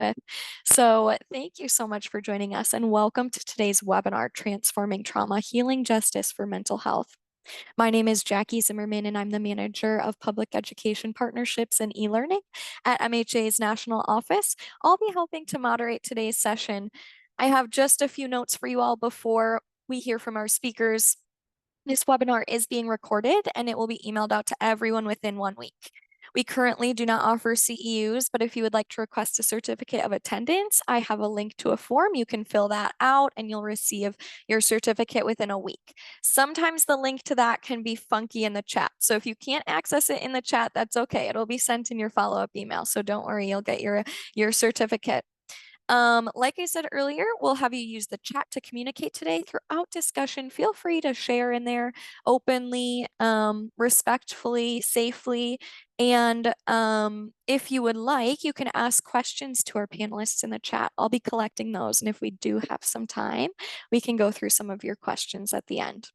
with. So thank you so much for joining us and welcome to today's webinar, Transforming Trauma, Healing Justice for Mental Health. My name is Jackie Zimmerman, and I'm the Manager of Public Education Partnerships and E-Learning at MHA's National Office. I'll be helping to moderate today's session. I have just a few notes for you all before we hear from our speakers. This webinar is being recorded and it will be emailed out to everyone within 1 week. We currently do not offer CEUs, but if you would like to request a certificate of attendance, I have a link to a form. You can fill that out and you'll receive your certificate within a week. Sometimes the link to that can be funky in the chat. So if you can't access it in the chat, that's okay. It'll be sent in your follow-up email. So don't worry, you'll get your certificate. Like I said earlier, we'll have you use the chat to communicate today. Throughout discussion, feel free to share in there openly, respectfully, safely. And if you would like, you can ask questions to our panelists in the chat. I'll be collecting those. And if we do have some time, we can go through some of your questions at the end.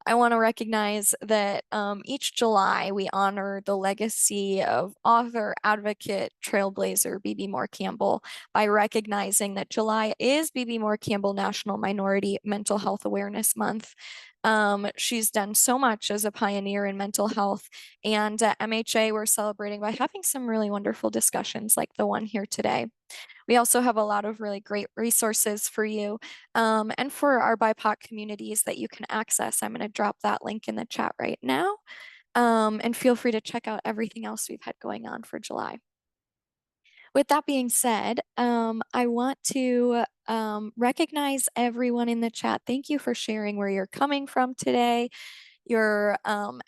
I want to recognize that each July we honor the legacy of author, advocate, trailblazer Bebe Moore Campbell by recognizing that July is Bebe Moore Campbell National Minority Mental Health Awareness Month. She's done so much as a pioneer in mental health, and at MHA we're celebrating by having some really wonderful discussions like the one here today. We also have a lot of really great resources for you and for our BIPOC communities that you can access. I'm going to drop that link in the chat right now. And feel free to check out everything else we've had going on for July. With that being said, I want to recognize everyone in the chat. Thank you for sharing where you're coming from today, your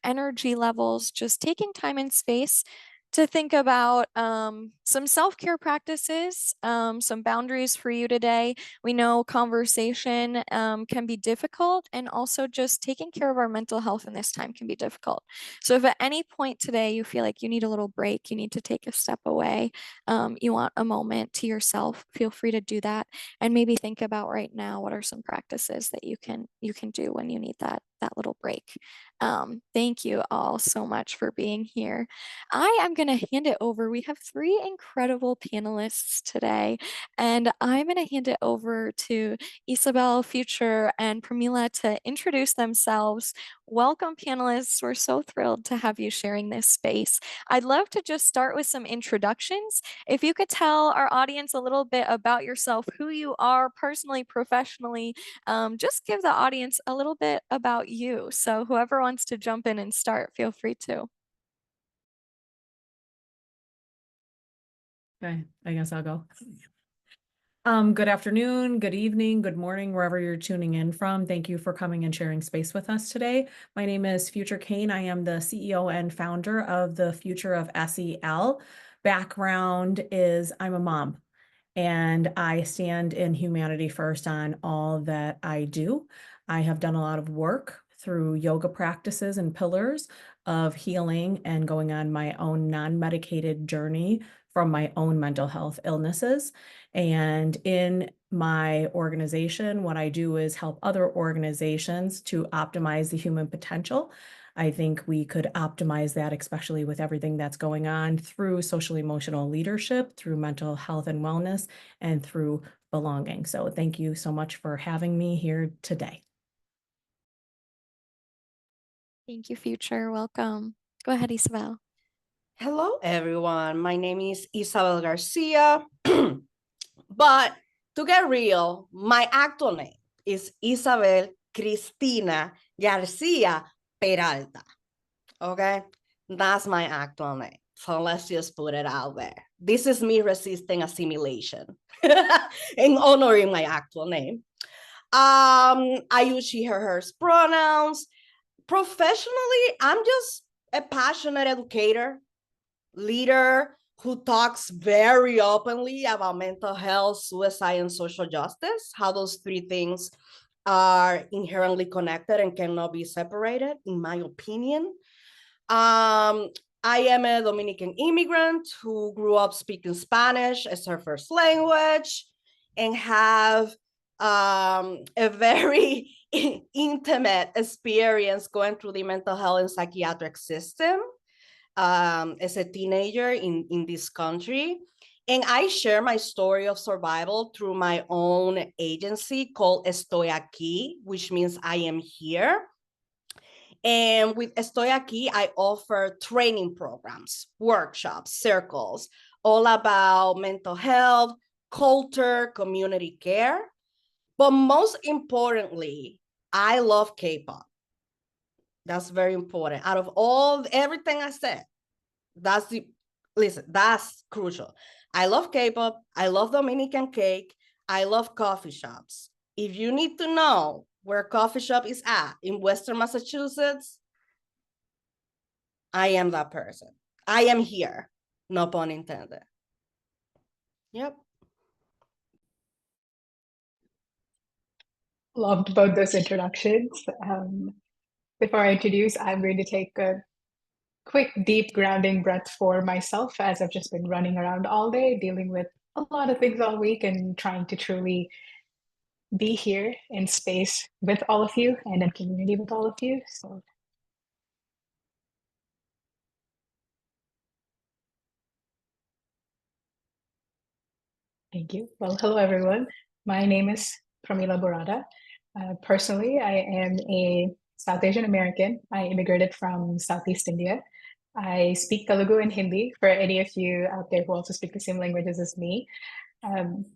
energy levels, just taking time and space to think about some self-care practices, some boundaries for you today. We know conversation can be difficult, and also just taking care of our mental health in this time can be difficult. So if at any point today you feel like you need a little break, you need to take a step away, you want a moment to yourself, feel free to do that. And maybe think about right now, what are some practices that you can do when you need that little break. Thank you all so much for being here. I am going to hand it over. We have 3 incredible panelists today, and I'm going to hand it over to Isabel, Future, and Pramila to introduce themselves. Welcome, panelists. We're so thrilled to have you sharing this space. I'd love to just start with some introductions. If you could tell our audience a little bit about yourself, who you are personally, professionally, just give the audience a little bit about you. So whoever wants to jump in and start, feel free to. Okay, I guess I'll go. Good afternoon, good evening, good morning, wherever you're tuning in from. Thank you for coming and sharing space with us today. My name is Future Kane. I am the CEO and founder of the Future of SEL. Background is I'm a mom, and I stand in humanity first on all that I do. I have done a lot of work through yoga practices and pillars of healing and going on my own non-medicated journey from my own mental health illnesses. And in my organization, what I do is help other organizations to optimize the human potential. I think we could optimize that, especially with everything that's going on through social emotional leadership, through mental health and wellness, and through belonging. So thank you so much for having me here today. Thank you, Future. Welcome. Go ahead, Isabel. Hello, everyone. My name is Isabel Garcia. But to get real, my actual name is Isabel Cristina Garcia Peralta. Okay? That's my actual name. So let's just put it out there. This is me resisting assimilation and honoring my actual name. I use she, her, hers pronouns. Professionally, I'm just a passionate educator, leader who talks very openly about mental health, suicide, and social justice, how those 3 things are inherently connected and cannot be separated, in my opinion. I am a Dominican immigrant who grew up speaking Spanish as her first language and have a very intimate experience going through the mental health and psychiatric system as a teenager in this country. And I share my story of survival through my own agency called Estoy Aquí, which means I am here. And with Estoy Aquí, I offer training programs, workshops, circles, all about mental health, culture, community care. But most importantly, I love K-pop. That's very important. Out of everything I said, that's crucial. I love K-pop. I love Dominican cake. I love coffee shops. If you need to know where coffee shop is at in Western Massachusetts, I am that person. I am here. No pun intended. Yep. Loved both those introductions. Before I introduce, I'm going to take a quick, deep grounding breath for myself as I've just been running around all day, dealing with a lot of things all week and trying to truly be here in space with all of you and in community with all of you. So thank you. Well, hello, everyone. My name is Pramila Burada. Personally, I am a South Asian American. I immigrated from Southeast India. I speak Telugu and Hindi for any of you out there who also speak the same languages as me.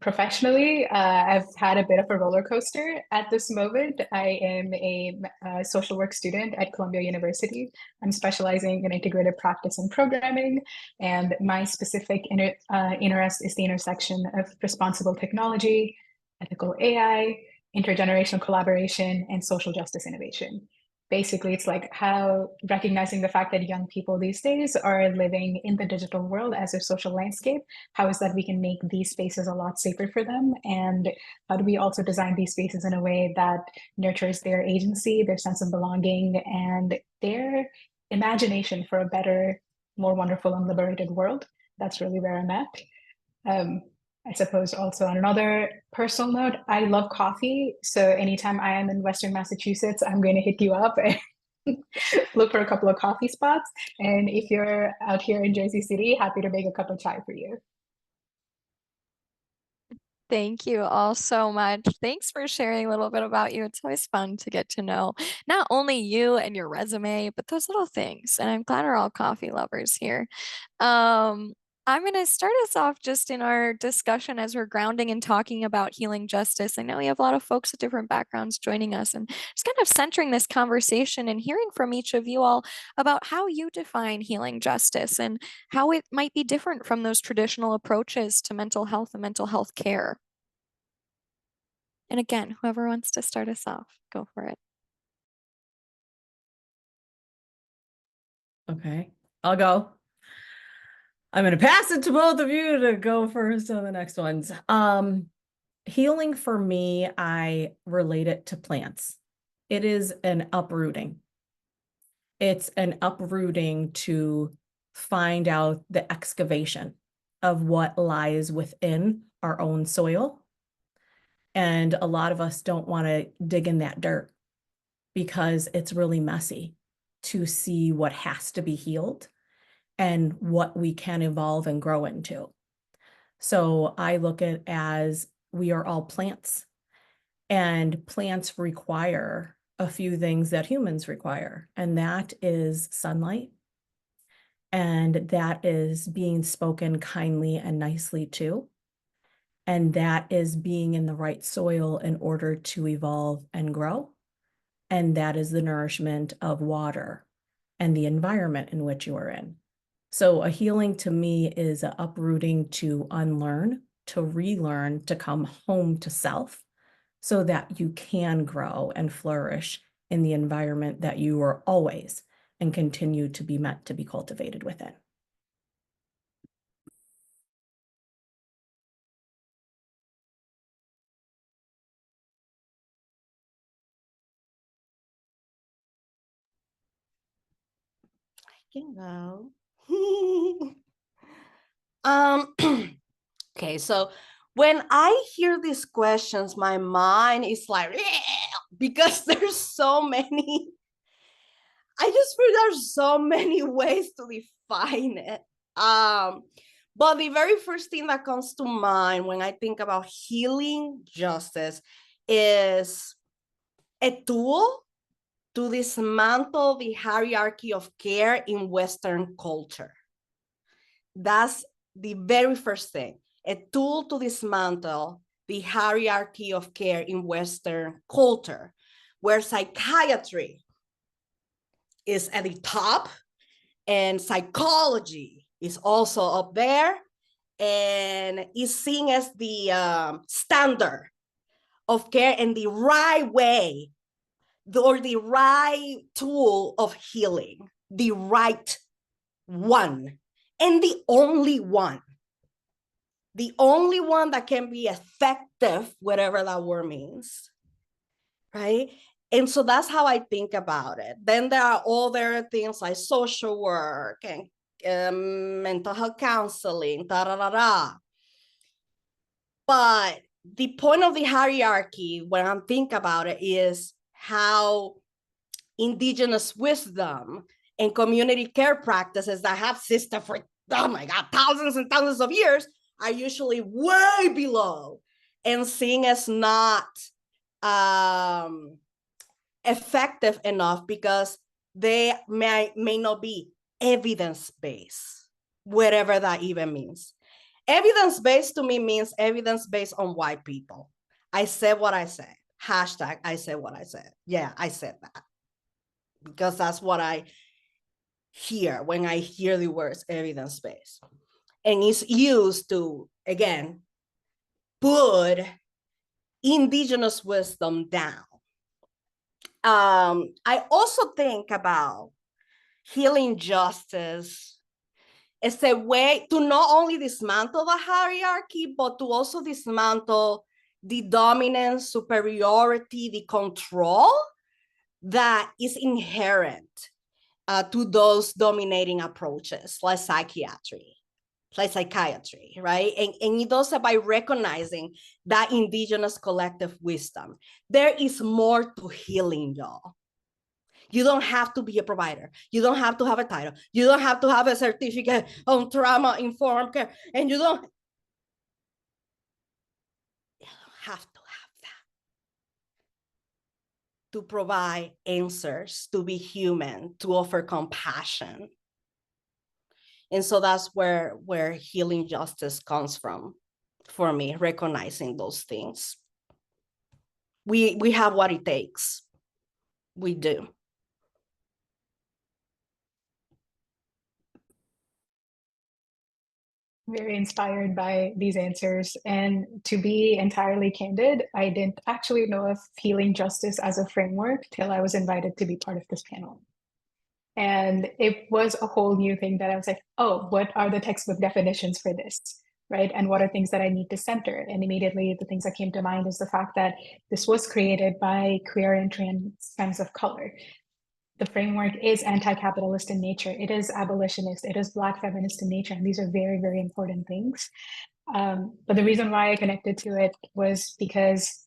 Professionally, I've had a bit of a roller coaster at this moment. I am a social work student at Columbia University. I'm specializing in integrated practice and programming, and my specific interest is the intersection of responsible technology, ethical AI, intergenerational collaboration, and social justice innovation. Basically, it's like how recognizing the fact that young people these days are living in the digital world as their social landscape, how is that we can make these spaces a lot safer for them? And how do we also design these spaces in a way that nurtures their agency, their sense of belonging, and their imagination for a better, more wonderful and liberated world? That's really where I'm at. I suppose also on another personal note, I love coffee. So anytime I am in Western Massachusetts, I'm going to hit you up and look for a couple of coffee spots. And if you're out here in Jersey City, happy to make a cup of chai for you. Thank you all so much. Thanks for sharing a little bit about you. It's always fun to get to know not only you and your resume, but those little things. And I'm glad we're all coffee lovers here. Um, I'm going to start us off just in our discussion as we're grounding and talking about healing justice. I know we have a lot of folks with different backgrounds joining us and just kind of centering this conversation and hearing from each of you all about how you define healing justice and how it might be different from those traditional approaches to mental health and mental health care. And again, whoever wants to start us off, go for it. Okay, I'll go. I'm going to pass it to both of you to go first on the next ones. Healing for me, I relate it to plants. It is an uprooting. It's an uprooting to find out the excavation of what lies within our own soil. And a lot of us don't want to dig in that dirt because it's really messy to see what has to be healed and what we can evolve and grow into. So I look at it as we are all plants, and plants require a few things that humans require, and that is sunlight, and that is being spoken kindly and nicely to, and that is being in the right soil in order to evolve and grow, and that is the nourishment of water and the environment in which you are in. So a healing to me is an uprooting to unlearn, to relearn, to come home to self so that you can grow and flourish in the environment that you are always and continue to be meant to be cultivated within. I can go. Okay, so when I hear these questions, my mind is like, because there's so many, I just feel there's so many ways to define it. But the very first thing that comes to mind when I think about healing justice is a tool to dismantle the hierarchy of care in Western culture. That's the very first thing, a tool to dismantle the hierarchy of care in Western culture, where psychiatry is at the top and psychology is also up there and is seen as the standard of care and the right way or the right tool of healing, the right one, and the only one that can be effective, whatever that word means, right? And so that's how I think about it. Then there are other things like social work and mental health counseling, But the point of the hierarchy, when I think about it, is how indigenous wisdom and community care practices that have existed for, oh my God, thousands and thousands of years are usually way below and seen as not effective enough because they may not be evidence-based, whatever that even means. Evidence-based to me means evidence-based on white people. I said what I said. Hashtag I said what I said. Yeah, I said that. Because that's what I hear when I hear the words evidence-based. And it's used to, again, put indigenous wisdom down. I also think about healing justice as a way to not only dismantle the hierarchy, but to also dismantle the dominance, superiority, the control that is inherent to those dominating approaches like psychiatry, right? And it does it by recognizing that indigenous collective wisdom. There is more to healing, y'all. You don't have to be a provider. You don't have to have a title. You don't have to have a certificate on trauma-informed care. And you don't have to have that to provide answers, to be human, to offer compassion. And so that's where healing justice comes from for me, recognizing those things. We have what it takes. We do. Very inspired by these answers. And to be entirely candid, I didn't actually know of healing justice as a framework till I was invited to be part of this panel. And it was a whole new thing that I was like, oh, what are the textbook definitions for this? Right? And what are things that I need to center? And immediately the things that came to mind is the fact that this was created by queer and trans fans of color. The framework is anti-capitalist in nature. It is abolitionist. It is Black feminist in nature. And these are very, very important things. But the reason why I connected to it was because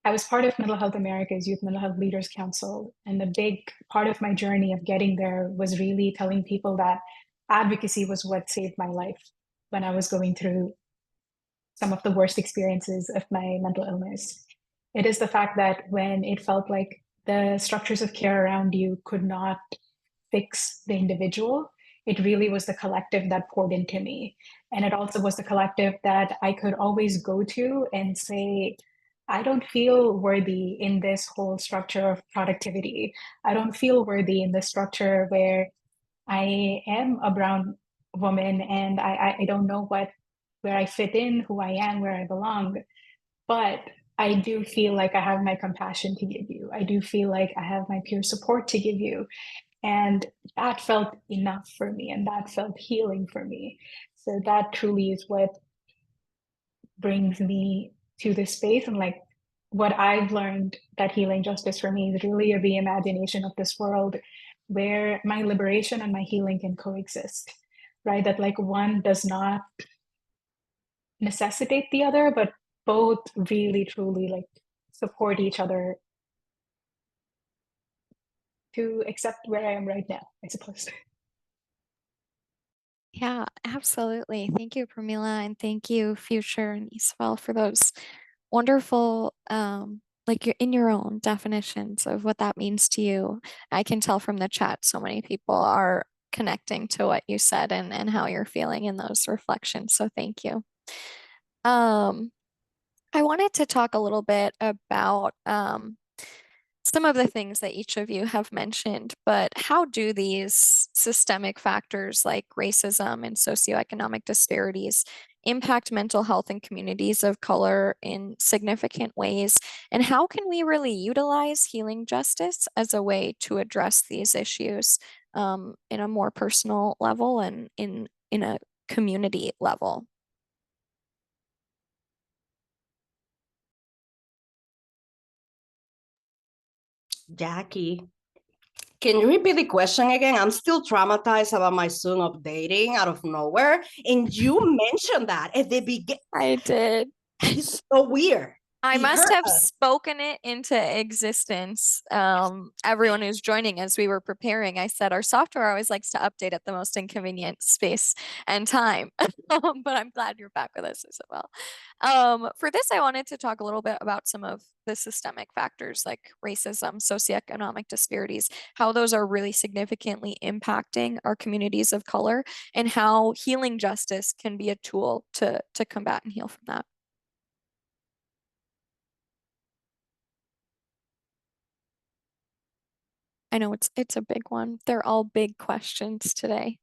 I was part of Mental Health America's Youth Mental Health Leaders Council. And the big part of my journey of getting there was really telling people that advocacy was what saved my life when I was going through some of the worst experiences of my mental illness. It is the fact that when it felt like the structures of care around you could not fix the individual, it really was the collective that poured into me. And it also was the collective that I could always go to and say, I don't feel worthy in this whole structure of productivity. I don't feel worthy in this structure where I am a brown woman and I don't know where I fit in, who I am, where I belong. But I do feel like I have my compassion to give you. I do feel like I have my peer support to give you. And that felt enough for me, and that felt healing for me. So that truly is what brings me to this space. And like what I've learned that healing justice for me is really a reimagination of this world where my liberation and my healing can coexist, right? That like one does not necessitate the other, but both really truly like support each other to accept where I am right now, I suppose. Yeah, absolutely. Thank you, Pramila, and thank you, Future and Isabel, for those wonderful, like in your own definitions of what that means to you. I can tell from the chat so many people are connecting to what you said and how you're feeling in those reflections. So thank you. Um, I wanted to talk a little bit about some of the things that each of you have mentioned, but how do these systemic factors like racism and socioeconomic disparities impact mental health in communities of color in significant ways? And how can we really utilize healing justice as a way to address these issues in a more personal level and in a community level? Jackie, can you repeat the question again? I'm still traumatized about my son updating out of nowhere. And you mentioned that at the beginning. I did. That is so weird. I It must hurt have us. spoken it into existence. Everyone who's joining as we were preparing, I said our software always likes to update at the most inconvenient space and time. But I'm glad you're back with us as well. For this, I wanted to talk a little bit about some of the systemic factors like racism, socioeconomic disparities, how those are really significantly impacting our communities of color, and how healing justice can be a tool to combat and heal from that. I know it's a big one. They're all big questions today.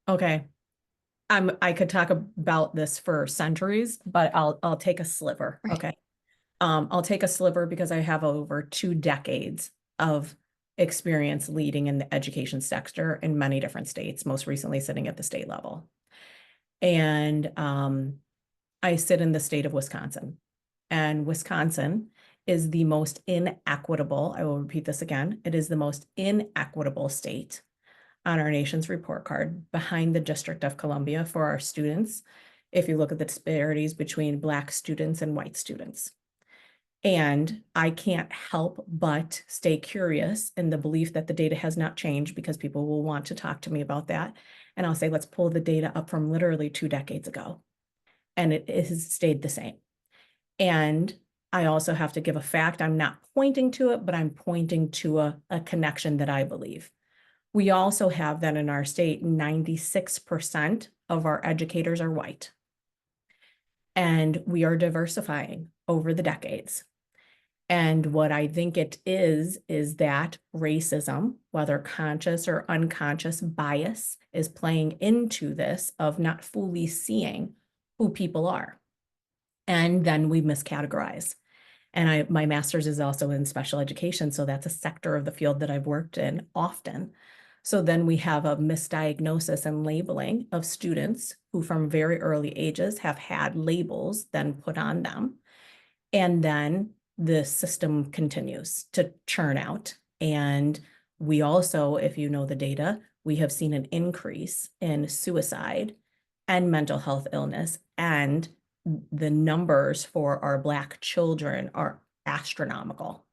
Okay. I could talk about this for centuries, but I'll take a sliver. Right. Okay. I'll take a sliver because I have over 2 decades of experience leading in the education sector in many different states, most recently sitting at the state level. And I sit in the state of Wisconsin, and Wisconsin is the most inequitable, I will repeat this again, it is the most inequitable state on our nation's report card behind the District of Columbia for our students, if you look at the disparities between Black students and white students. And I can't help but stay curious in the belief that the data has not changed, because people will want to talk to me about that. And I'll say, let's pull the data up from literally 2 decades ago. And it has stayed the same. And I also have to give a fact. I'm not pointing to it, but I'm pointing to a connection that I believe. We also have that in our state, 96% of our educators are white. And we are diversifying over the decades. And what I think it is that racism, whether conscious or unconscious bias, is playing into this of not fully seeing who people are. And then we miscategorize. And my master's is also in special education, so that's a sector of the field that I've worked in often. So then we have a misdiagnosis and labeling of students who from very early ages have had labels then put on them. And then the system continues to churn out. And we also, if you know the data, we have seen an increase in suicide and mental health illness, and the numbers for our Black children are astronomical,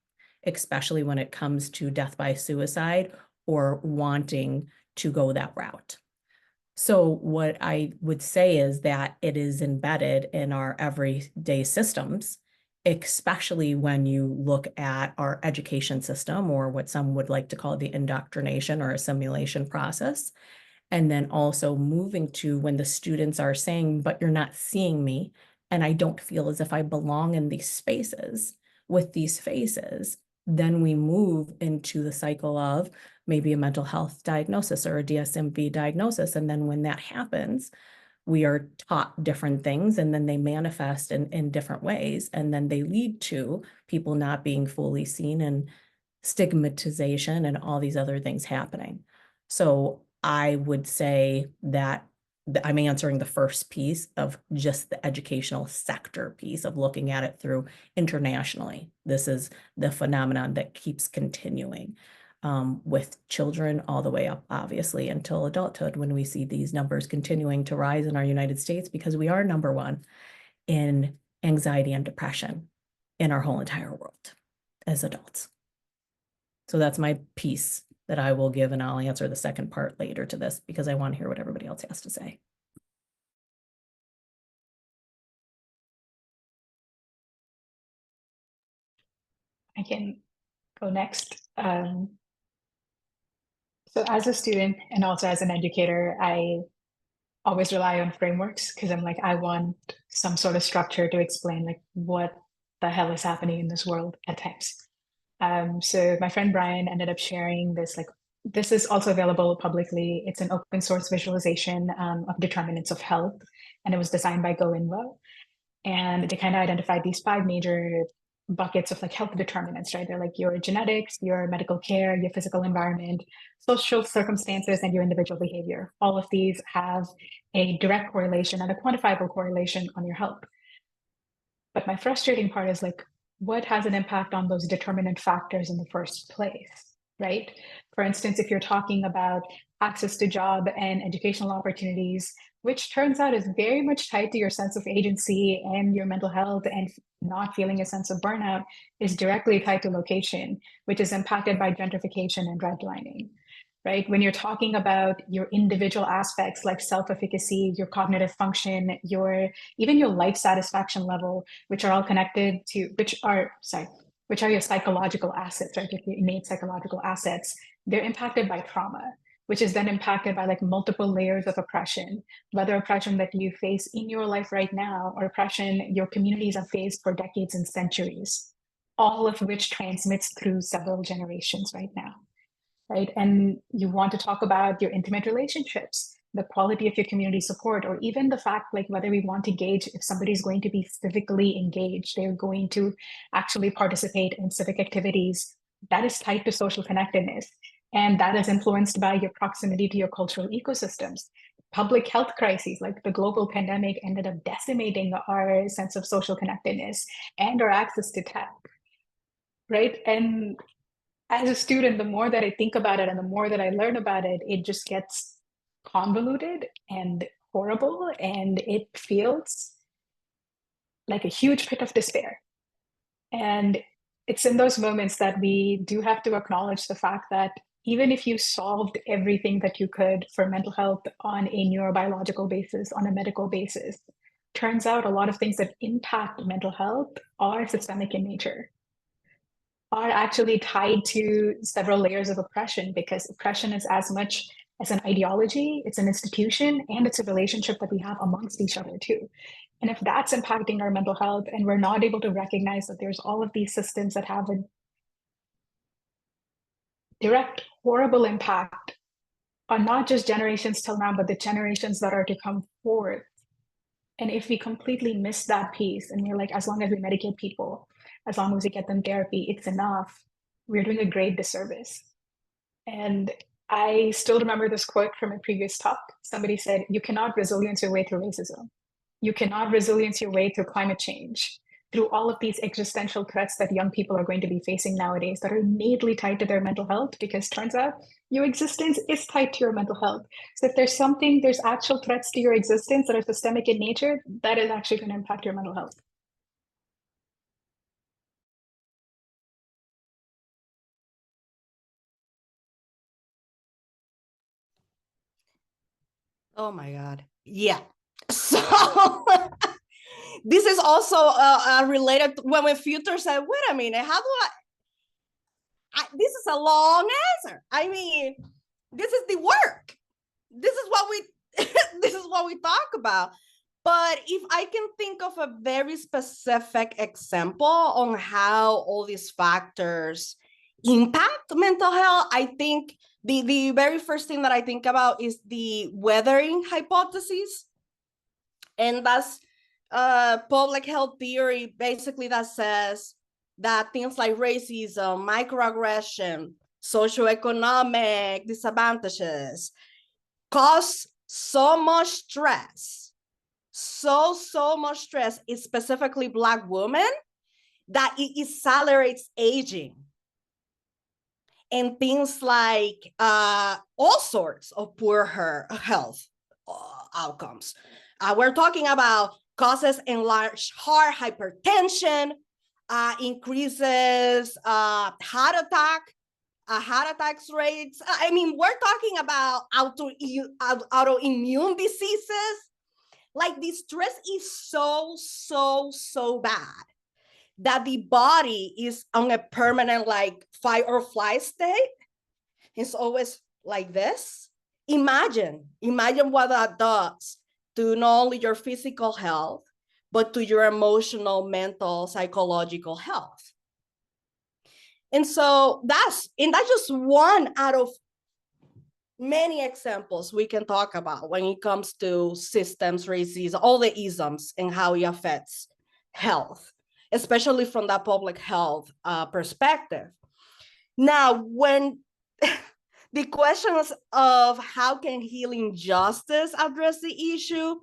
especially when it comes to death by suicide or wanting to go that route. So what I would say is that it is embedded in our everyday systems, especially when you look at our education system, or what some would like to call the indoctrination or assimilation process. And then also moving to when the students are saying, but you're not seeing me, and I don't feel as if I belong in these spaces with these faces, then we move into the cycle of maybe a mental health diagnosis or a DSM-V diagnosis. And then when that happens, we are taught different things, and then they manifest in different ways. And then they lead to people not being fully seen and stigmatization and all these other things happening. So I would say that I'm answering the first piece of just the educational sector piece of looking at it through internationally. This is the phenomenon that keeps continuing with children all the way up, obviously, until adulthood, when we see these numbers continuing to rise in our United States, because we are number one in anxiety and depression in our whole entire world as adults. So that's my piece that I will give, and I'll answer the second part later to this because I want to hear what everybody else has to say. I can go next. So as a student and also as an educator, I always rely on frameworks because I'm like, I want some sort of structure to explain like what the hell is happening in this world at times. So my friend Brian ended up sharing this, like, this is also available publicly. It's an open source visualization of determinants of health, and it was designed by GoInvo. And they kind of identified these 5 major buckets of like health determinants, right? They're like your genetics, your medical care, your physical environment, social circumstances, and your individual behavior. All of these have a direct correlation and a quantifiable correlation on your health. But my frustrating part is like, what has an impact on those determinant factors in the first place, right? For instance, if you're talking about access to job and educational opportunities, which turns out is very much tied to your sense of agency and your mental health, and not feeling a sense of burnout is directly tied to location, which is impacted by gentrification and redlining, right? When you're talking about your individual aspects like self-efficacy, your cognitive function, even your life satisfaction level, which are all connected to, which are your psychological assets, right? Your innate psychological assets, they're impacted by trauma, which is then impacted by like multiple layers of oppression, whether oppression that you face in your life right now or oppression your communities have faced for decades and centuries, all of which transmits through several generations right now, right? And you want to talk about your intimate relationships, the quality of your community support, or even the fact like whether we want to gauge if somebody's going to be civically engaged, they're going to actually participate in civic activities, that is tied to social connectedness. And that is influenced by your proximity to your cultural ecosystems. Public health crises like the global pandemic ended up decimating our sense of social connectedness and our access to tech, right? And as a student, the more that I think about it and the more that I learn about it, it just gets convoluted and horrible, and it feels like a huge pit of despair. And it's in those moments that we do have to acknowledge the fact that even if you solved everything that you could for mental health on a neurobiological basis, on a medical basis, turns out a lot of things that impact mental health are systemic in nature, are actually tied to several layers of oppression, because oppression is as much as an ideology, it's an institution, and it's a relationship that we have amongst each other too. And if that's impacting our mental health and we're not able to recognize that there's all of these systems that have a direct, horrible impact on not just generations till now, but the generations that are to come forth. And if we completely miss that piece and we're like, as long as we medicate people, as long as we get them therapy, it's enough, we're doing a great disservice. And I still remember this quote from a previous talk. Somebody said, you cannot resilience your way through racism. You cannot resilience your way through climate change, through all of these existential threats that young people are going to be facing nowadays that are innately tied to their mental health, because turns out your existence is tied to your mental health. So if there's actual threats to your existence that are systemic in nature, that is actually going to impact your mental health. Oh my God. Yeah. So this is also related when my future said, wait a minute, how do this is a long answer. I mean, this is the work. This is what we this is what we talk about. But if I can think of a very specific example on how all these factors impact mental health, I think the very first thing that I think about is the weathering hypothesis. And that's public health theory basically that says that things like racism, microaggression, socioeconomic disadvantages cause so much stress, so much stress, is specifically Black women, that it accelerates aging. And things like all sorts of poor health outcomes. We're talking about causes enlarged heart hypertension, increases heart attack heart attacks rates. I mean, we're talking about autoimmune diseases. Like the stress is so bad that the body is on a permanent like fight or flight state. It's always like this. Imagine what that does to not only your physical health, but to your emotional, mental, psychological health. And so that's just one out of many examples we can talk about when it comes to systems, racism, all the isms and how it affects health, especially from that public health perspective. Now, when the questions of how can healing justice address the issue,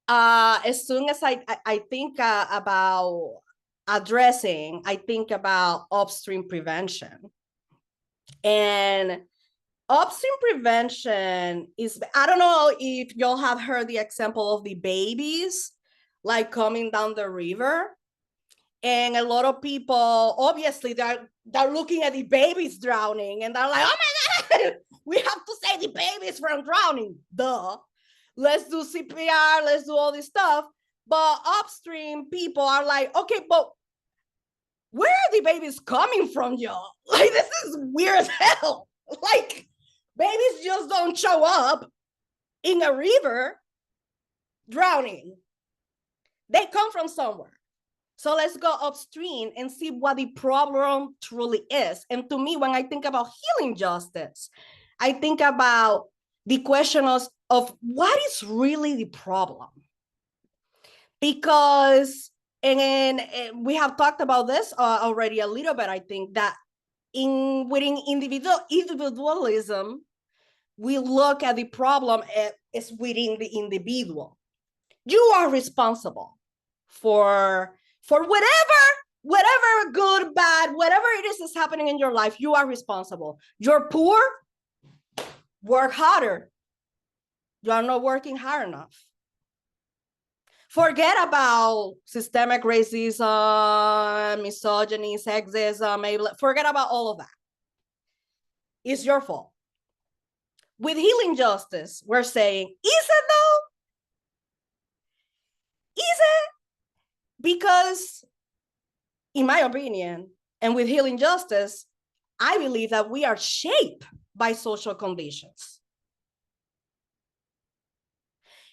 as soon as I think about addressing, I think about upstream prevention. And upstream prevention is, I don't know if y'all have heard the example of the babies like coming down the river. And a lot of people, obviously, they're looking at the babies drowning and they're like, oh my God, we have to save the babies from drowning. Duh. Let's do CPR, let's do all this stuff. But upstream people are like, okay, but where are the babies coming from, y'all? Like, this is weird as hell. Like, babies just don't show up in a river drowning. They come from somewhere. So let's go upstream and see what the problem truly is. And to me, when I think about healing justice, I think about the question of what is really the problem? Because, and we have talked about this already a little bit, I think, that within individualism, we look at the problem as within the individual. You are responsible for whatever good, bad, whatever it is that's happening in your life. You are responsible. You're poor, work harder. You are not working hard enough. Forget about systemic racism, misogyny, sexism, forget about all of that. It's your fault. With healing justice, we're saying, is it though? Is it? Because, in my opinion, and with healing justice, I believe that we are shaped by social conditions.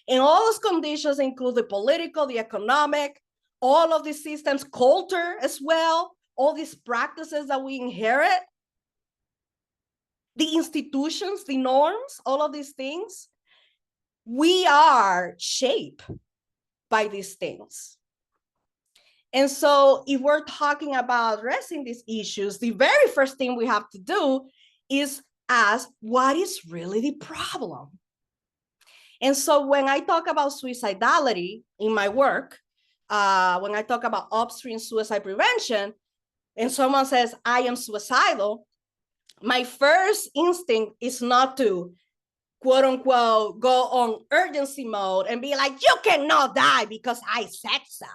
And all those conditions include the political, the economic, all of these systems, culture as well, all these practices that we inherit, the institutions, the norms, all of these things. We are shaped by these things. And so if we're talking about addressing these issues, the very first thing we have to do is ask, what is really the problem? And so when I talk about suicidality in my work, when I talk about upstream suicide prevention, and someone says, I am suicidal, my first instinct is not to, quote unquote, go on urgency mode and be like, you cannot die because I said so.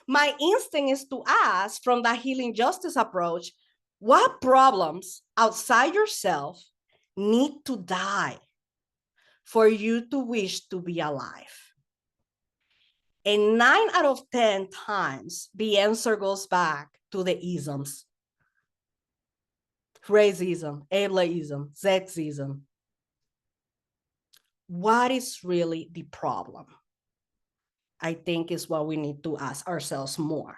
My instinct is to ask, from that healing justice approach, what problems outside yourself need to die for you to wish to be alive? And 9 out of 10 times, the answer goes back to the isms. Racism, ableism, sexism. What is really the problem? I think is what we need to ask ourselves more.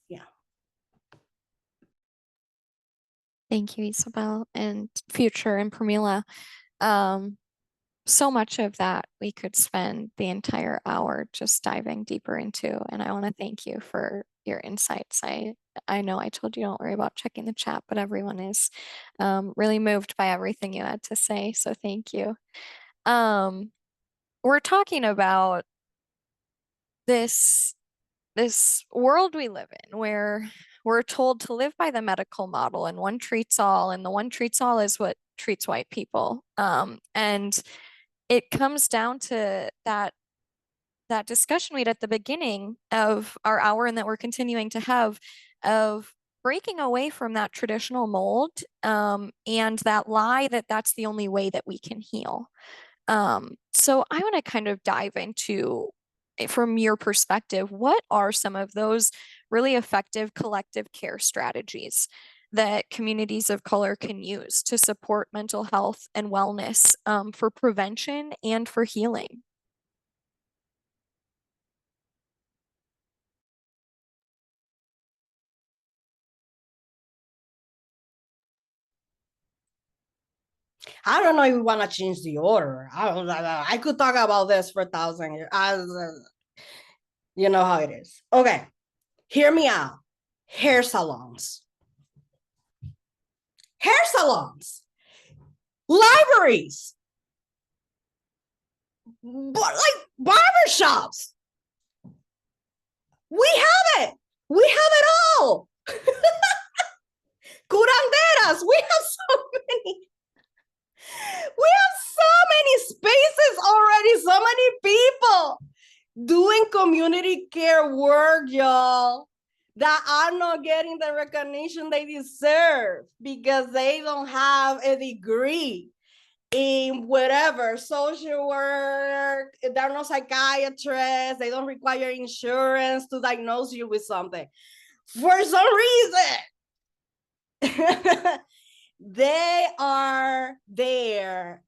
Yeah. Thank you, Isabel and Future and Pramila. So much of that we could spend the entire hour just diving deeper into, and I want to thank you for your insights. I know I told you don't worry about checking the chat, but everyone is really moved by everything you had to say, so thank you. We're talking about this world we live in where we're told to live by the medical model and one treats all, and the one treats all is what treats white people. And it comes down to that discussion we had at the beginning of our hour and that we're continuing to have of breaking away from that traditional mold and that lie that that's the only way that we can heal. So I want to kind of dive into, from your perspective, what are some of those really effective collective care strategies that communities of color can use to support mental health and wellness for prevention and for healing? I don't know if we want to change the order. I could talk about this for 1,000 years. You know how it is. Okay, hear me out. Hair salons. Hair salons. Libraries. Like barbershops. We have it. We have it all. Curanderas. We have so many. We have so many spaces already, so many people doing community care work, y'all, that are not getting the recognition they deserve because they don't have a degree in whatever, social work, they're not psychiatrists, they don't require insurance to diagnose you with something. For some reason, they are there.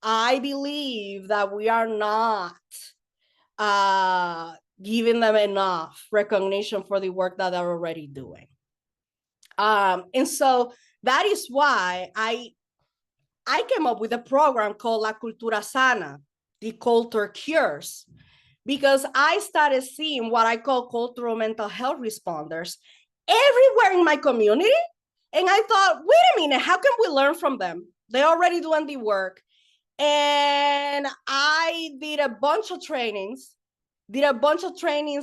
I believe that we are not giving them enough recognition for the work that they're already doing. And so that is why I came up with a program called La Cultura Sana, the culture cures, because I started seeing what I call cultural mental health responders everywhere in my community. And I thought, wait a minute, how can we learn from them? They're already doing the work. And I did a bunch of trainings,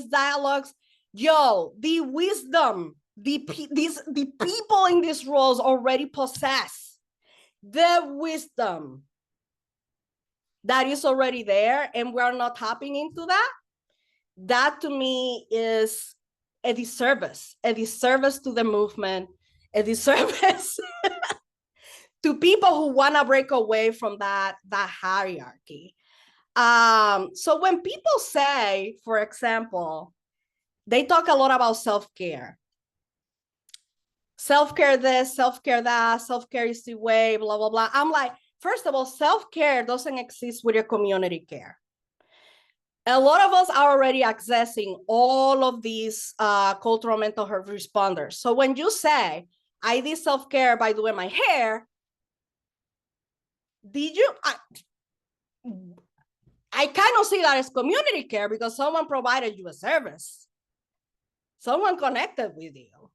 dialogues. Yo, the wisdom, the people in these roles already possess the wisdom that is already there, and we're not tapping into that. That to me is a disservice to the movement, a disservice to people who want to break away from that hierarchy. So when people say, for example, they talk a lot about self-care. Self-care this, self-care that, self-care is the way, blah, blah, blah. I'm like, first of all, self-care doesn't exist with your community care. A lot of us are already accessing all of these cultural mental health responders. So when you say, I did self-care by doing my hair, did you? I kind of see that as community care because someone provided you a service. Someone connected with you.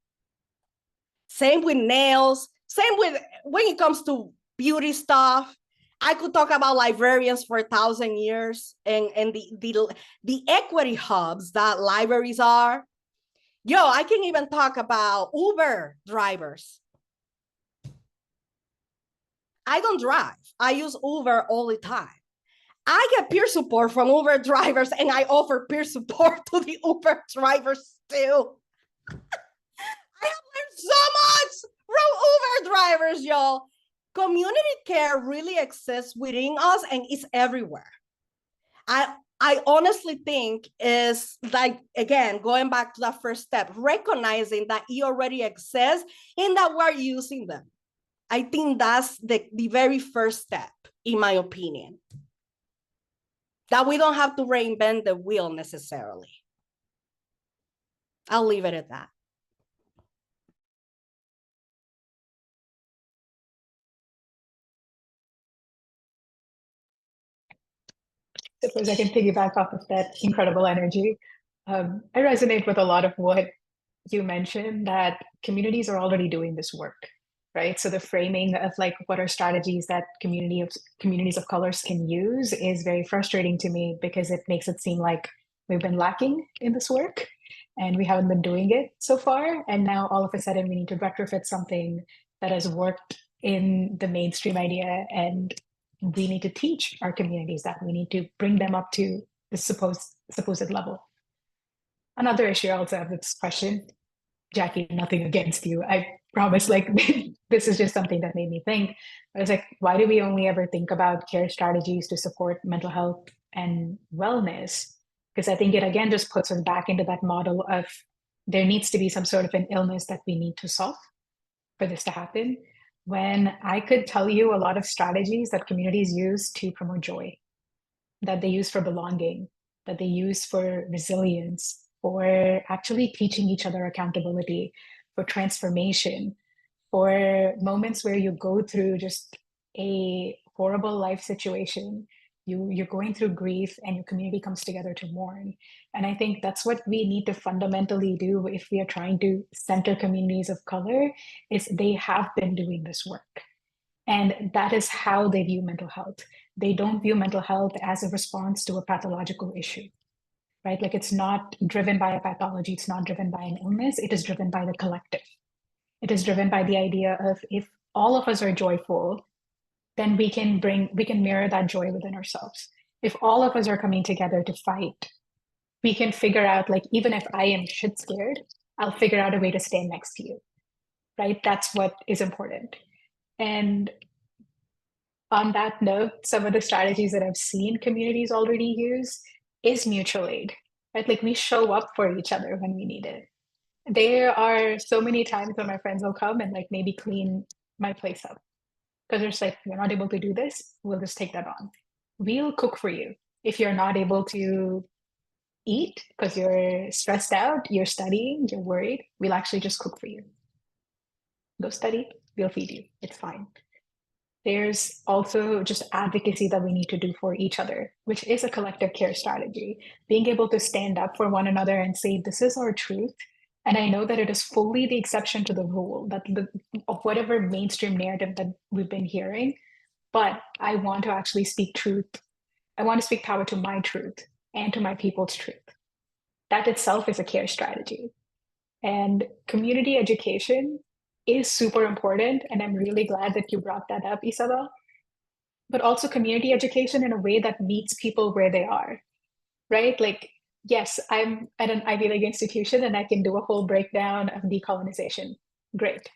Same with nails, same with when it comes to beauty stuff. I could talk about librarians for 1,000 years and the equity hubs that libraries are. Yo, I can even talk about Uber drivers. I don't drive. I use Uber all the time. I get peer support from Uber drivers and I offer peer support to the Uber drivers too. I have learned so much from Uber drivers, y'all. Community care really exists within us and it's everywhere. I honestly think is like, again, going back to that first step, recognizing that it already exists and that we're using them. I think that's the very first step, in my opinion. That we don't have to reinvent the wheel necessarily. I'll leave it at that. Suppose I can piggyback off of that incredible energy. I resonate with a lot of what you mentioned, that communities are already doing this work, right? So the framing of like what are strategies that communities of colors can use is very frustrating to me because it makes it seem like we've been lacking in this work and we haven't been doing it so far. And now all of a sudden we need to retrofit something that has worked in the mainstream idea, and we need to teach our communities that. We need to bring them up to the supposed level. Another issue I also have with this question Jackie, nothing against you. I promise, like, this is just something that made me think. I was like, why do we only ever think about care strategies to support mental health and wellness? Because I think it again just puts us back into that model of there needs to be some sort of an illness that we need to solve for this to happen. When I could tell you a lot of strategies that communities use to promote joy, that they use for belonging, that they use for resilience, for actually teaching each other accountability, for transformation, for moments where you go through just a horrible life situation. You're going through grief and your community comes together to mourn. And I think that's what we need to fundamentally do if we are trying to center communities of color, is they have been doing this work. And that is how they view mental health. They don't view mental health as a response to a pathological issue, right? Like it's not driven by a pathology, it's not driven by an illness, it is driven by the collective. It is driven by the idea of if all of us are joyful, then we can mirror that joy within ourselves. If all of us are coming together to fight, we can figure out, like, even if I am shit scared, I'll figure out a way to stand next to you, right? That's what is important. And on that note, some of the strategies that I've seen communities already use is mutual aid, right? Like we show up for each other when we need it. There are so many times when my friends will come and like maybe clean my place up because they're just like, you're not able to do this, we'll just take that on. We'll cook for you. If you're not able to eat because you're stressed out, you're studying, you're worried, we'll actually just cook for you. Go study, we'll feed you. It's fine. There's also just advocacy that we need to do for each other, which is a collective care strategy. Being able to stand up for one another and say, this is our truth. And I know that it is fully the exception to the rule, that of whatever mainstream narrative that we've been hearing, but I want to actually speak truth. I want to speak power to my truth and to my people's truth. That itself is a care strategy. And community education is super important. And I'm really glad that you brought that up, Isabel. But also community education in a way that meets people where they are, right? Like, yes, I'm at an Ivy League institution and I can do a whole breakdown of decolonization. Great.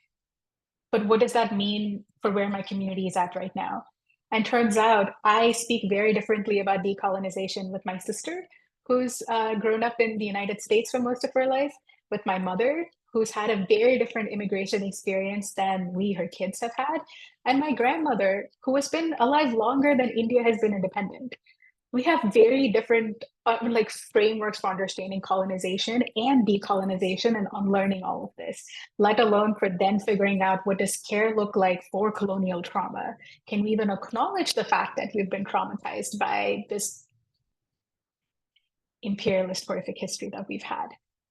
But what does that mean for where my community is at right now? And turns out I speak very differently about decolonization with my sister, who's grown up in the United States for most of her life, with my mother, who's had a very different immigration experience than we, her kids, have had, and my grandmother, who has been alive longer than India has been independent. We have very different like frameworks for understanding colonization and decolonization and unlearning all of this, let alone for then figuring out what does care look like for colonial trauma. Can we even acknowledge the fact that we've been traumatized by this imperialist horrific history that we've had?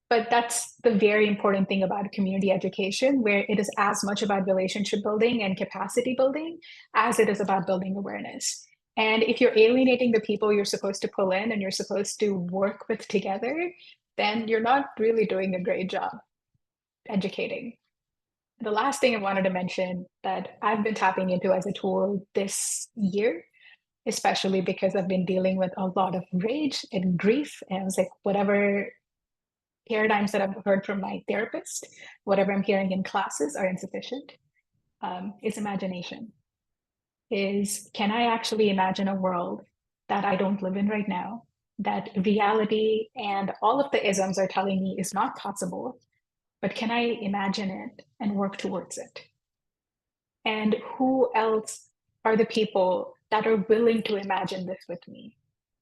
But that's the very important thing about community education, where it is as much about relationship building and capacity building as it is about building awareness. And if you're alienating the people you're supposed to pull in and you're supposed to work with together, then you're not really doing a great job educating. The last thing I wanted to mention that I've been tapping into as a tool this year, especially because I've been dealing with a lot of rage and grief, and I was like, whatever paradigms that I've heard from my therapist, whatever I'm hearing in classes are insufficient, is imagination. Is can I actually imagine a world that I don't live in right now, that reality and all of the isms are telling me is not possible, but can I imagine it and work towards it? And who else are the people that are willing to imagine this with me?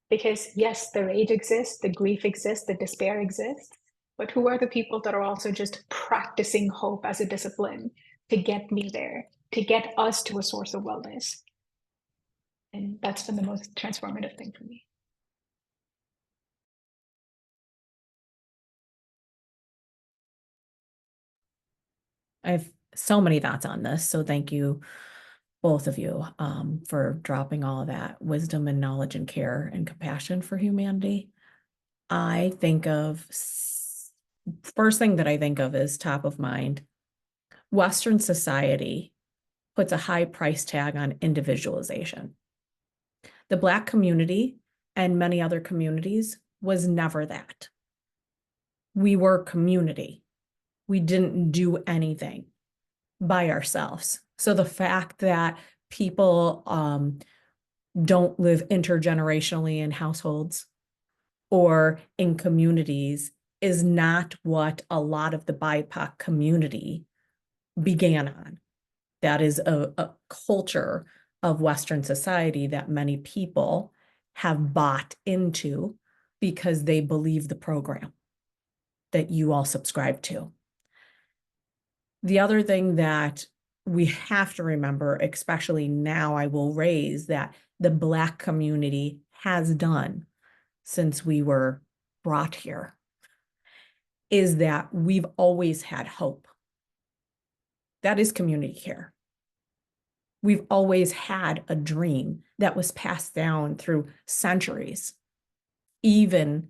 Because yes, the rage exists, the grief exists, the despair exists, but who are the people that are also just practicing hope as a discipline to get me there, to get us to a source of wellness? And that's been the most transformative thing for me. I have so many thoughts on this, so thank you, both of you, for dropping all of that wisdom and knowledge and care and compassion for humanity. I think of, first thing that I think of is top of mind, Western society puts a high price tag on individualization. The Black community and many other communities was never that. We were community. We didn't do anything by ourselves. So the fact that people don't live intergenerationally in households or in communities is not what a lot of the BIPOC community began on. That is a culture of Western society that many people have bought into because they believe the program that you all subscribe to. The other thing that we have to remember, especially now, I will raise that the Black community has done since we were brought here, is that we've always had hope. That is community care. We've always had a dream that was passed down through centuries, even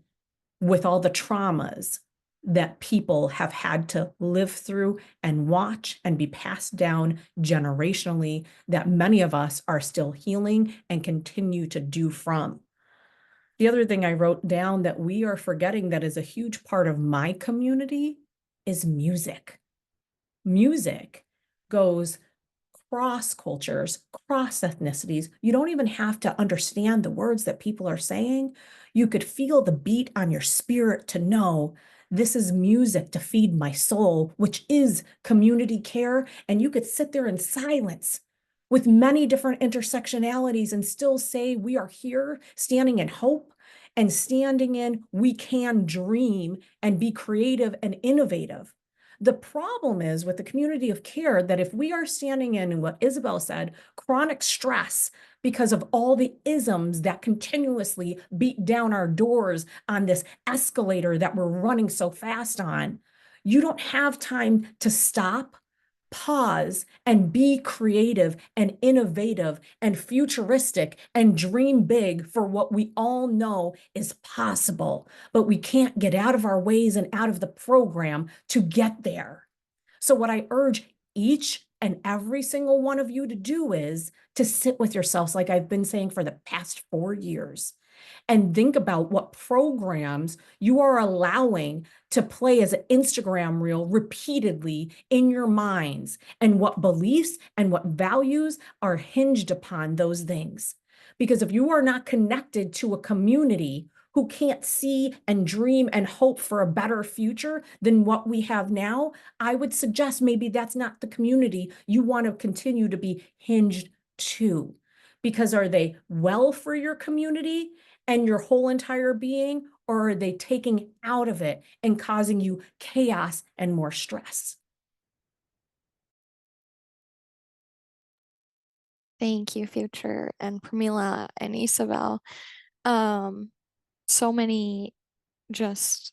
with all the traumas that people have had to live through and watch and be passed down generationally, that many of us are still healing and continue to do from. The other thing I wrote down that we are forgetting that is a huge part of my community is music. Music goes cross cultures, cross ethnicities. You don't even have to understand the words that people are saying. You could feel the beat on your spirit to know this is music to feed my soul, which is community care. And you could sit there in silence with many different intersectionalities and still say, we are here standing in hope and standing in, we can dream and be creative and innovative. The problem is with the community of care that if we are standing in what Isabel said, chronic stress because of all the isms that continuously beat down our doors on this escalator that we're running so fast on, you don't have time to stop, pause, and be creative and innovative and futuristic and dream big for what we all know is possible, but we can't get out of our ways and out of the program to get there. So what I urge each and every single one of you to do is to sit with yourselves, like I've been saying for the past 4 years, and think about what programs you are allowing to play as an Instagram reel repeatedly in your minds, and what beliefs and what values are hinged upon those things. Because if you are not connected to a community who can't see and dream and hope for a better future than what we have now, I would suggest maybe that's not the community you want to continue to be hinged to. Because are they well for your community and your whole entire being, or are they taking out of it and causing you chaos and more stress? Thank you, Future and Pramila and Isabel. So many just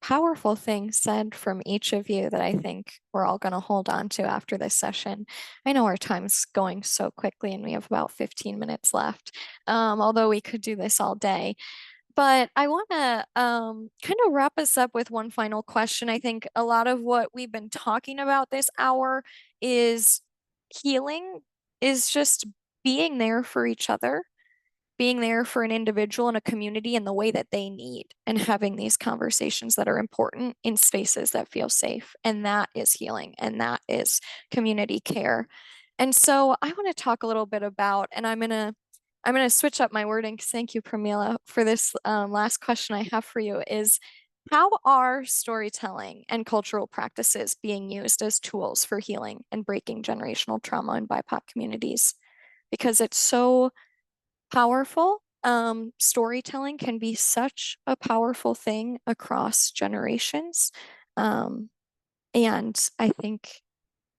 powerful things said from each of you that I think we're all going to hold on to after this session. I know our time's going so quickly and we have about 15 minutes left, although we could do this all day. But I want to kind of wrap us up with one final question. I think a lot of what we've been talking about this hour is healing, is just being there for each other, being there for an individual and a community in the way that they need, and having these conversations that are important in spaces that feel safe. And that is healing, and that is community care. And so I want to talk a little bit about, and I'm gonna switch up my wording. Thank you, Pramila, for this last question I have for you is, how are storytelling and cultural practices being used as tools for healing and breaking generational trauma in BIPOC communities? Because it's so powerful. Storytelling can be such a powerful thing across generations. And I think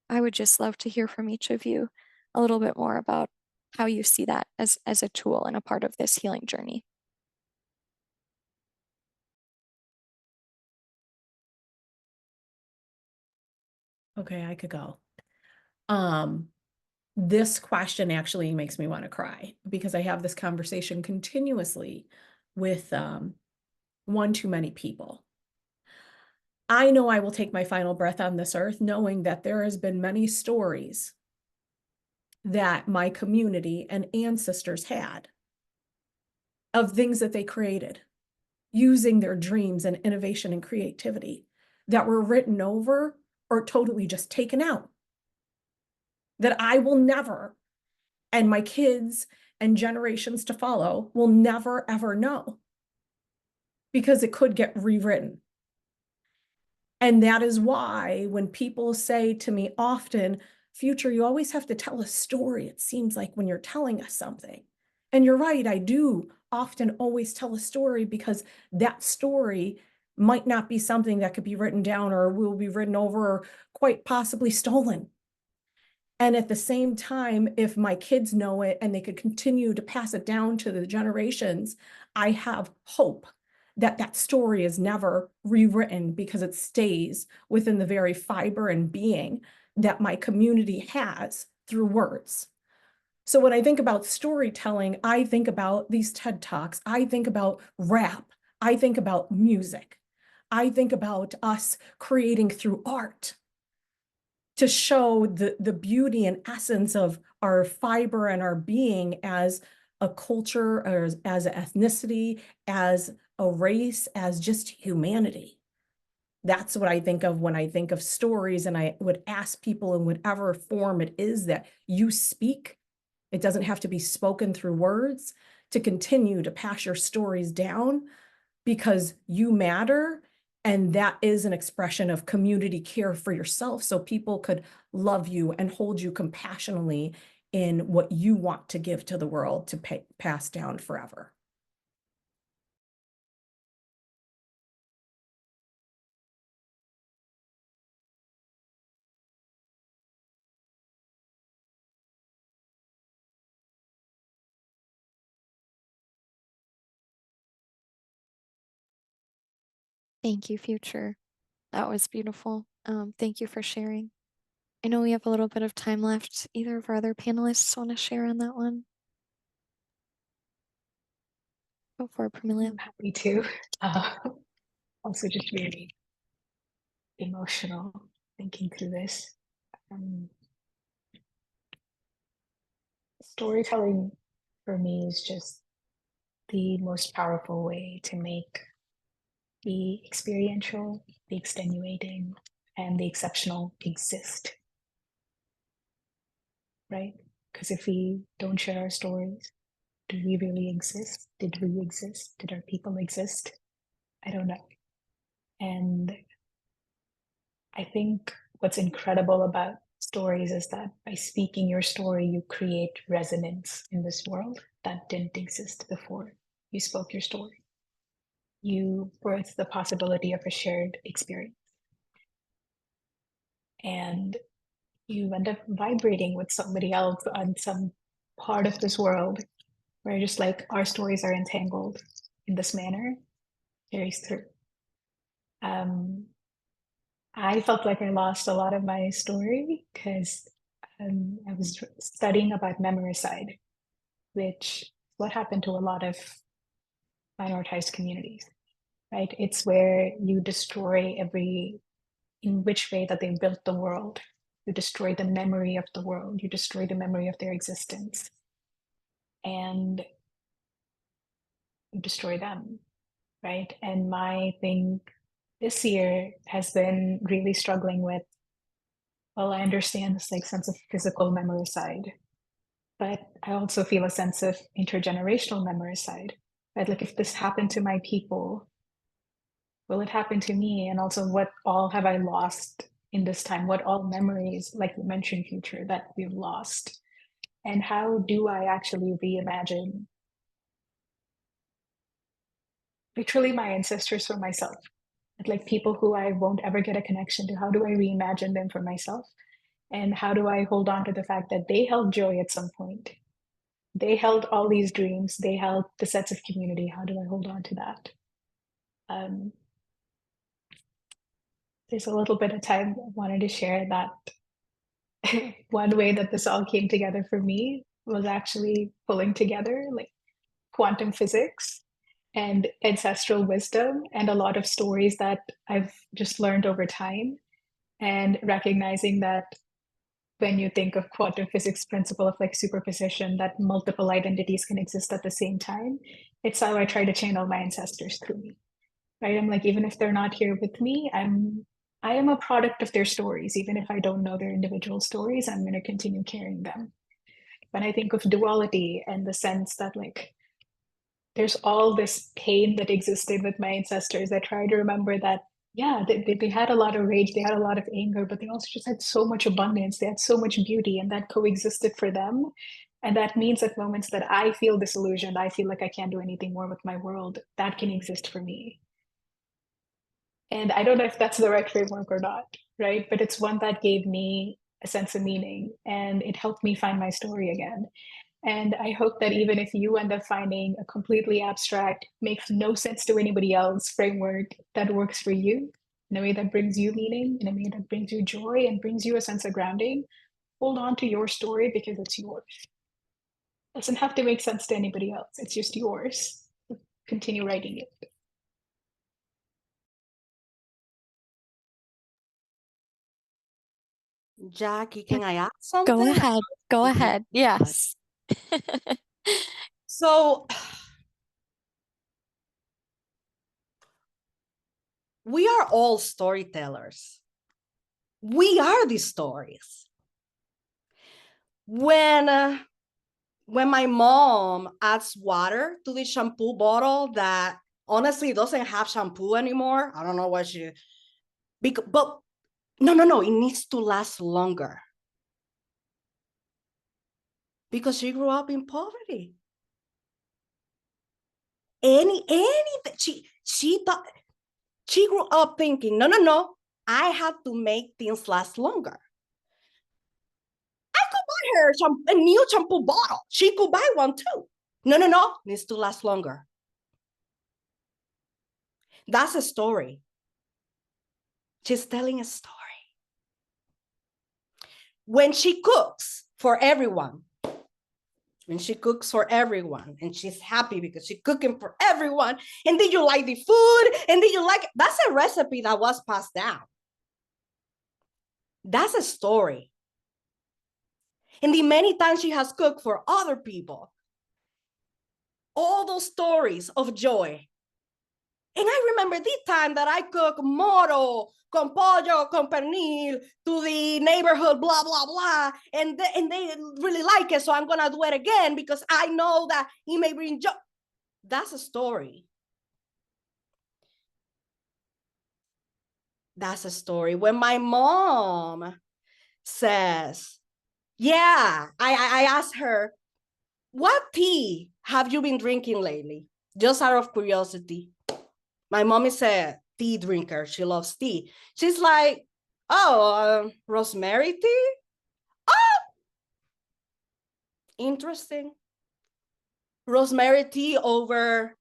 I would just love to hear from each of you a little bit more about how you see that as a tool and a part of this healing journey. Okay, I could go. This question actually makes me want to cry because I have this conversation continuously with one too many people. I know I will take my final breath on this earth knowing that there has been many stories that my community and ancestors had of things that they created using their dreams and innovation and creativity that were written over or totally just taken out that I will never, and my kids and generations to follow will never, ever know because it could get rewritten. And that is why when people say to me often, Future, you always have to tell a story, it seems like, when you're telling us something. And you're right, I do often always tell a story because that story might not be something that could be written down or will be written over or quite possibly stolen. And at the same time, if my kids know it and they could continue to pass it down to the generations, I have hope that that story is never rewritten because it stays within the very fiber and being that my community has through words. So when I think about storytelling, I think about these TED Talks, I think about rap, I think about music, I think about us creating through art to show the beauty and essence of our fiber and our being as a culture or as an ethnicity, as a race, as just humanity. That's what I think of when I think of stories, and I would ask people in whatever form it is that you speak, it doesn't have to be spoken through words, to continue to pass your stories down because you matter. And that is an expression of community care for yourself. So people could love you and hold you compassionately in what you want to give to the world to pass down forever. Thank you, Future. That was beautiful. Thank you for sharing. I know we have a little bit of time left. Either of our other panelists want to share on that one? Go for it, Pramila. I'm happy to. Also, just really emotional thinking through this. Storytelling for me is just the most powerful way to make the experiential, the extenuating, and the exceptional exist, right? Because if we don't share our stories, do we really exist? Did we exist? Did our people exist? I don't know. And I think what's incredible about stories is that by speaking your story, you create resonance in this world that didn't exist before you spoke your story. You birth the possibility of a shared experience. And you end up vibrating with somebody else on some part of this world where just like our stories are entangled in this manner, carries through. I felt like I lost a lot of my story because I was studying about memoricide, which is what happened to a lot of minoritized communities, right? It's where you destroy in which way that they built the world. You destroy the memory of the world. You destroy the memory of their existence. And you destroy them, right? And my thing this year has been really struggling with, well, I understand this like sense of physical memoricide, but I also feel a sense of intergenerational memoricide, right? Like if this happened to my people, will it happen to me? And also what all have I lost in this time? What all memories, like you mentioned, Future, that we've lost? And how do I actually reimagine literally my ancestors for myself? Like people who I won't ever get a connection to, how do I reimagine them for myself? And how do I hold on to the fact that they held joy at some point? They held all these dreams, they held the sense of community. How do I hold on to that? There's a little bit of time I wanted to share that one way that this all came together for me was actually pulling together like quantum physics and ancestral wisdom and a lot of stories that I've just learned over time, and recognizing that when you think of quantum physics principle of like superposition, that multiple identities can exist at the same time. It's how I try to channel my ancestors through me, right? I'm like, even if they're not here with me, I'm I am a product of their stories. Even if I don't know their individual stories, I'm going to continue carrying them. When I think of duality and the sense that like there's all this pain that existed with my ancestors, I try to remember that, yeah, they had a lot of rage, they had a lot of anger, but they also just had so much abundance, they had so much beauty, and that coexisted for them. And that means at moments that I feel disillusioned, I feel like I can't do anything more with my world, that can exist for me. And I don't know if that's the right framework or not, right? But it's one that gave me a sense of meaning and it helped me find my story again. And I hope that even if you end up finding a completely abstract, makes no sense to anybody else framework that works for you, in a way that brings you meaning, in a way that brings you joy and brings you a sense of grounding, hold on to your story because it's yours. It doesn't have to make sense to anybody else. It's just yours. Continue writing it. Jackie, can I add something? Go ahead. Go Okay. ahead. Yes. So we are all storytellers. We are the stories. When my mom adds water to the shampoo bottle that honestly doesn't have shampoo anymore, I don't know what she, but no, it needs to last longer. Because she grew up in poverty. She thought, she grew up thinking, no, I have to make things last longer. I could buy her a new shampoo bottle. She could buy one too. No, needs to last longer. That's a story. She's telling a story. When she cooks for everyone, and she's happy because she's cooking for everyone, and did you like the food, and did you like it? That's a recipe that was passed down. That's a story. And the many times she has cooked for other people, all those stories of joy. And I remember the time that I cook moro con pollo, con pernil to the neighborhood, blah, blah, blah. And they really like it. So I'm going to do it again because I know that it may bring joy. That's a story. That's a story. When my mom says, yeah, I asked her, what tea have you been drinking lately? Just out of curiosity. My mom is a tea drinker. She loves tea. She's like, oh, rosemary tea? Oh, interesting. Rosemary tea over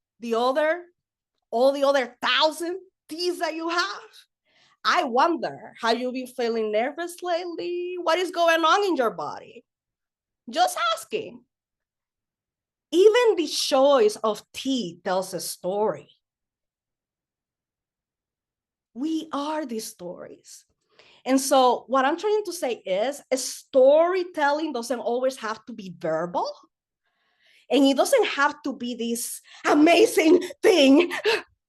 all the other 1,000 teas that you have? I wonder, have you been feeling nervous lately? What is going on in your body? Just asking. Even the choice of tea tells a story. We are these stories. And so what I'm trying to say is storytelling doesn't always have to be verbal. And it doesn't have to be this amazing thing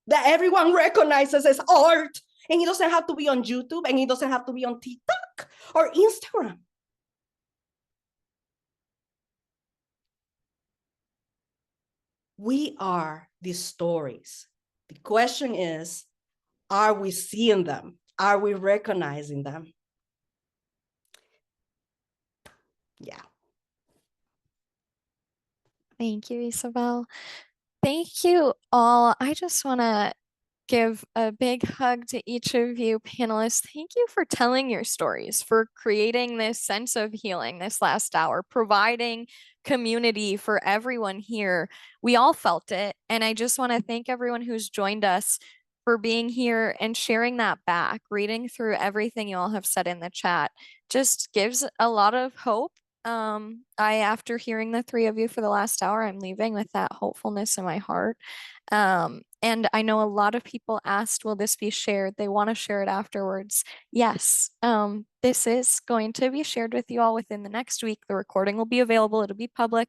that everyone recognizes as art. And it doesn't have to be on YouTube, and it doesn't have to be on TikTok or Instagram. We are these stories. The question is, are we seeing them? Are we recognizing them? Yeah. Thank you, Isabel. Thank you all. I just want to give a big hug to each of you panelists. Thank you for telling your stories, for creating this sense of healing this last hour, providing community for everyone here. We all felt it. And I just want to thank everyone who's joined us for being here and sharing that back. Reading through everything you all have said in the chat just gives a lot of hope After hearing the three of you for the last hour, I'm leaving with that hopefulness in my heart. And I know a lot of people asked, will this be shared? They want to share it afterwards. Yes, this is going to be shared with you all within the next week. The recording will be available, it'll be public.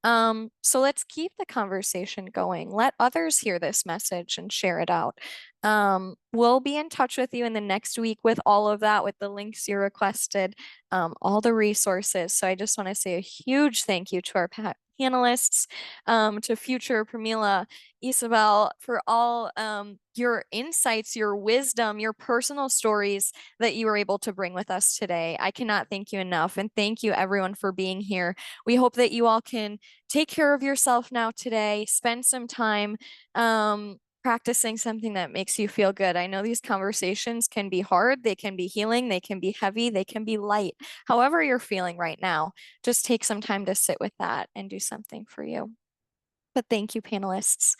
So let's keep the conversation going. Let others hear this message and share it out. We'll be in touch with you in the next week with all of that, with the links you requested, all the resources. So I just want to say a huge thank you to our panelists, to future Pramila, Isabel, for all your insights, your wisdom, your personal stories that you were able to bring with us today. I cannot thank you enough. And thank you everyone for being here. We hope that you all can take care of yourself now today, spend some time practicing something that makes you feel good. I know these conversations can be hard, they can be healing, they can be heavy, they can be light. However you're feeling right now, just take some time to sit with that and do something for you. But thank you, panelists.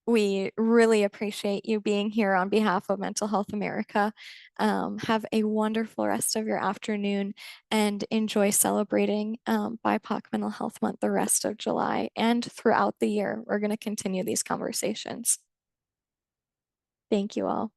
We really appreciate you being here on behalf of Mental Health America. Have a wonderful rest of your afternoon and enjoy celebrating BIPOC Mental Health Month the rest of July and throughout the year. We're going to continue these conversations. Thank you all.